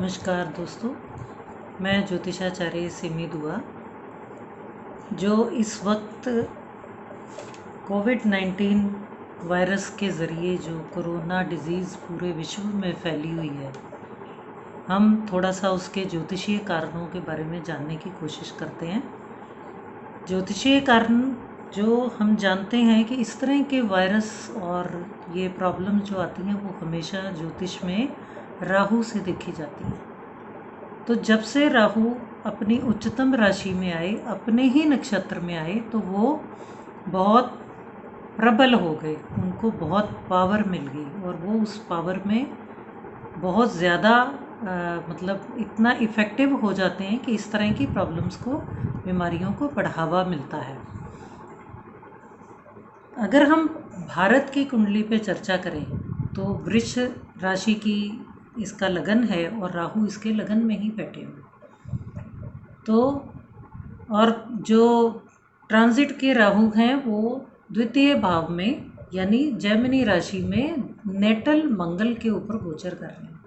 नमस्कार दोस्तों, मैं ज्योतिषाचार्य सिमी दुआ जो इस वक्त कोविड-19 वायरस के ज़रिए जो कोरोना डिज़ीज़ पूरे विश्व में फैली हुई है, हम थोड़ा सा उसके ज्योतिषीय कारणों के बारे में जानने की कोशिश करते हैं। ज्योतिषीय कारण जो हम जानते हैं कि इस तरह के वायरस और ये प्रॉब्लम जो आती हैं वो हमेशा ज्योतिष में राहु से देखी जाती है। तो जब से राहु अपनी उच्चतम राशि में आए, अपने ही नक्षत्र में आए, तो वो बहुत प्रबल हो गए, उनको बहुत पावर मिल गई और वो उस पावर में बहुत ज़्यादा मतलब इतना इफ़ेक्टिव हो जाते हैं कि इस तरह की प्रॉब्लम्स को, बीमारियों को बढ़ावा मिलता है। अगर हम भारत की कुंडली पे चर्चा करें तो वृष राशि की इसका लगन है और राहु इसके लगन में ही बैठे हुए। तो और जो ट्रांजिट के राहु हैं वो द्वितीय भाव में यानी जेमिनी राशि में नेटल मंगल के ऊपर गोचर कर रहे हैं।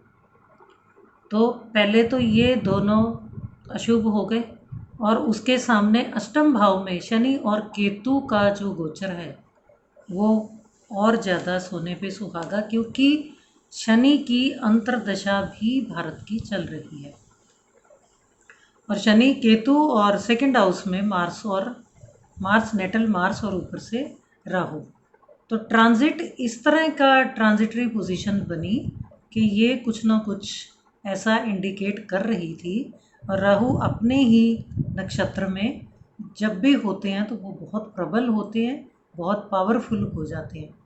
तो पहले तो ये दोनों अशुभ हो गए और उसके सामने अष्टम भाव में शनि और केतु का जो गोचर है वो और ज़्यादा सोने पे सुहागा, क्योंकि शनि की अंतर्दशा भी भारत की चल रही है और शनि केतु और सेकंड हाउस में मार्स नेटल मार्स और ऊपर से राहु। तो ट्रांजिट इस तरह का ट्रांजिटरी पोजीशन बनी कि ये कुछ ना कुछ ऐसा इंडिकेट कर रही थी। और राहु अपने ही नक्षत्र में जब भी होते हैं तो वो बहुत प्रबल होते हैं, बहुत पावरफुल हो जाते हैं।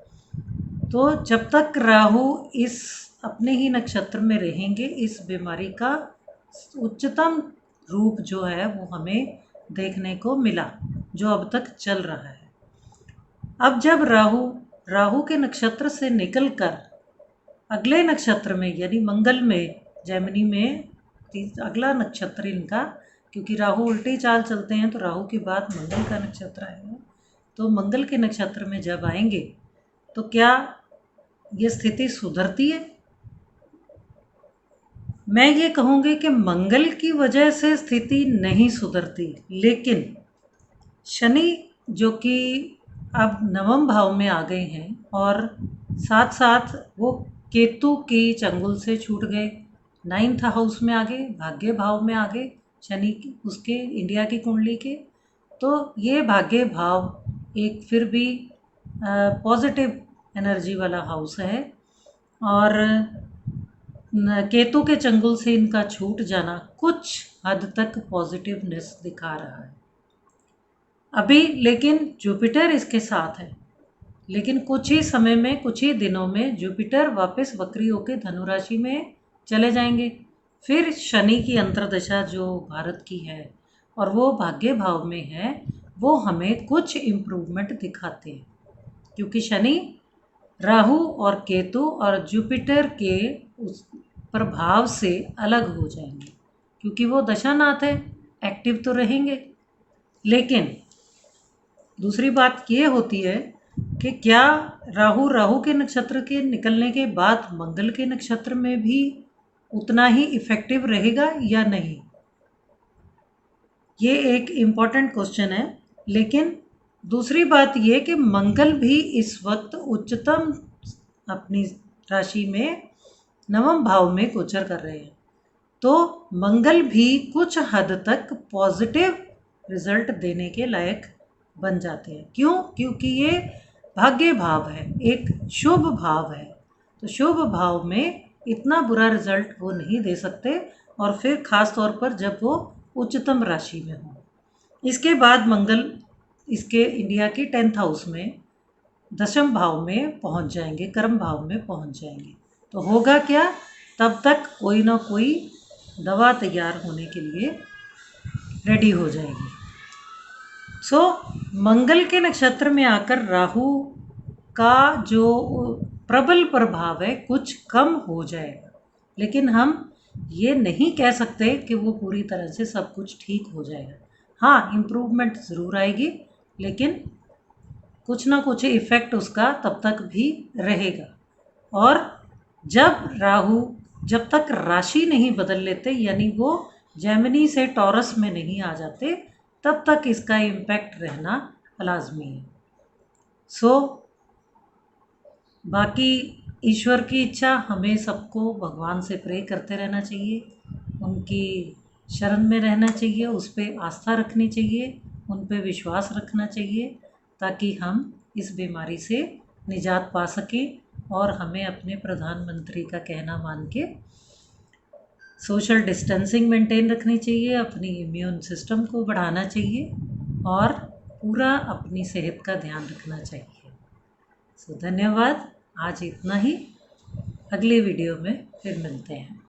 तो जब तक राहु इस अपने ही नक्षत्र में रहेंगे, इस बीमारी का उच्चतम रूप जो है वो हमें देखने को मिला, जो अब तक चल रहा है। अब जब राहु के नक्षत्र से निकलकर अगले नक्षत्र में यानी मंगल में, जेमिनी में अगला नक्षत्र इनका, क्योंकि राहु उल्टी चाल चलते हैं तो राहु के बाद मंगल का नक्षत्र आएगा। तो मंगल के नक्षत्र में जब आएंगे तो क्या ये स्थिति सुधरती है? मैं ये कहूँगी कि मंगल की वजह से स्थिति नहीं सुधरती, लेकिन शनि जो कि अब नवम भाव में आ गए हैं और साथ साथ वो केतु की चंगुल से छूट गए, 9th हाउस में आ गए, भाग्य भाव में आ गए शनि उसके इंडिया की कुंडली के। तो ये भाग्य भाव एक फिर भी पॉजिटिव एनर्जी वाला हाउस है और केतु के चंगुल से इनका छूट जाना कुछ हद तक पॉजिटिवनेस दिखा रहा है अभी। लेकिन जुपिटर इसके साथ है, लेकिन कुछ ही समय में, कुछ ही दिनों में जुपिटर वापस वक्री होकर धनु राशि में चले जाएंगे। फिर शनि की अंतर्दशा जो भारत की है और वो भाग्य भाव में है, वो हमें कुछ इम्प्रूवमेंट दिखाते हैं, क्योंकि शनि राहु और केतु और जुपिटर के उस प्रभाव से अलग हो जाएंगे, क्योंकि वो दशानाथ है, एक्टिव तो रहेंगे। लेकिन दूसरी बात ये होती है कि क्या राहु के नक्षत्र के निकलने के बाद मंगल के नक्षत्र में भी उतना ही इफ़ेक्टिव रहेगा या नहीं, ये एक इम्पॉर्टेंट क्वेश्चन है। लेकिन दूसरी बात ये कि मंगल भी इस वक्त उच्चतम अपनी राशि में नवम भाव में गोचर कर रहे हैं, तो मंगल भी कुछ हद तक पॉजिटिव रिजल्ट देने के लायक बन जाते हैं। क्यों? क्योंकि ये भाग्य भाव है, एक शुभ भाव है, तो शुभ भाव में इतना बुरा रिजल्ट वो नहीं दे सकते, और फिर ख़ास तौर पर जब वो उच्चतम राशि में हो। इसके बाद मंगल इसके इंडिया की 10th हाउस में दशम भाव में पहुंच जाएंगे, कर्म भाव में पहुंच जाएंगे। तो होगा क्या? तब तक कोई ना कोई दवा तैयार होने के लिए रेडी हो जाएगी। मंगल के नक्षत्र में आकर राहु का जो प्रबल प्रभाव है कुछ कम हो जाएगा, लेकिन हम ये नहीं कह सकते कि वो पूरी तरह से सब कुछ ठीक हो जाएगा। हाँ, इम्प्रूवमेंट ज़रूर आएगी, लेकिन कुछ ना कुछ इफ़ेक्ट उसका तब तक भी रहेगा। और जब राहु जब तक राशि नहीं बदल लेते, यानी वो जेमिनी से टॉरस में नहीं आ जाते, तब तक इसका इम्पैक्ट रहना लाजमी है। बाकी ईश्वर की इच्छा, हमें सबको भगवान से प्रे करते रहना चाहिए, उनकी शरण में रहना चाहिए, उस पर आस्था रखनी चाहिए, उन पे विश्वास रखना चाहिए, ताकि हम इस बीमारी से निजात पा सकें। और हमें अपने प्रधानमंत्री का कहना मान के सोशल डिस्टेंसिंग मेंटेन रखनी चाहिए, अपनी इम्यून सिस्टम को बढ़ाना चाहिए और पूरा अपनी सेहत का ध्यान रखना चाहिए। धन्यवाद, आज इतना ही। अगले वीडियो में फिर मिलते हैं।